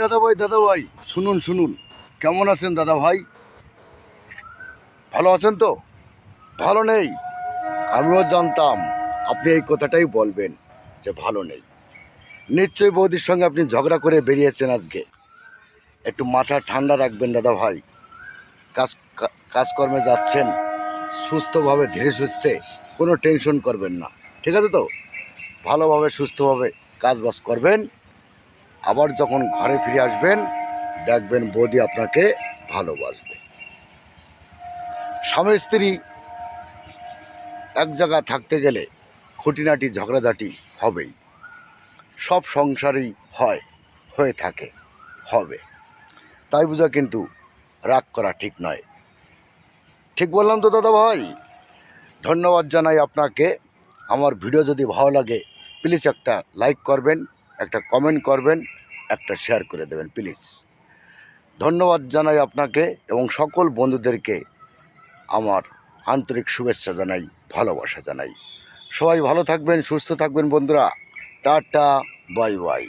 দাদা ভাই, শুনুন শুনুন, কেমন আছেন দাদা ভাই? ভালো আছেন তো? ভালো নেই? আমিও জানতাম আপনি এই কথাটাই বলবেন যে ভালো নেই। নিশ্চয়ই বৌদির সঙ্গে আপনি ঝগড়া করে বেরিয়েছেন আজকে। একটু মাথা ঠান্ডা রাখবেন দাদা ভাই। কাজ কাজকর্মে যাচ্ছেন সুস্থভাবে, ধীরে সুস্থে, কোনো টেনশন করবেন না, ঠিক আছে তো? ভালোভাবে সুস্থভাবে কাজবাজ করবেন। আবার যখন ঘরে ফিরে আসবেন দেখবেন বৌদি আপনাকে ভালোবাসবে। স্বামী স্ত্রী এক জায়গায় থাকতে গেলে খুঁটিনাটি ঝগড়াঝাটি হবেই। সব সংসারেই হয়, হয়ে থাকে, হবে। তাই বুঝা কিন্তু রাগ করা ঠিক নয়। ঠিক বললাম তো দাদা ভাই? ধন্যবাদ জানাই আপনাকে। আমার ভিডিও যদি ভালো লাগে প্লিজ একটা লাইক করবেন, একটা কমেন্ট করবেন, একটা শেয়ার করে দেবেন প্লিজ। ধন্যবাদ জানাই আপনাকে এবং সকল বন্ধুদেরকে আমার আন্তরিক শুভেচ্ছা জানাই, ভালোবাসা জানাই। সবাই ভালো থাকবেন, সুস্থ থাকবেন বন্ধুরা। Tata, bye bye.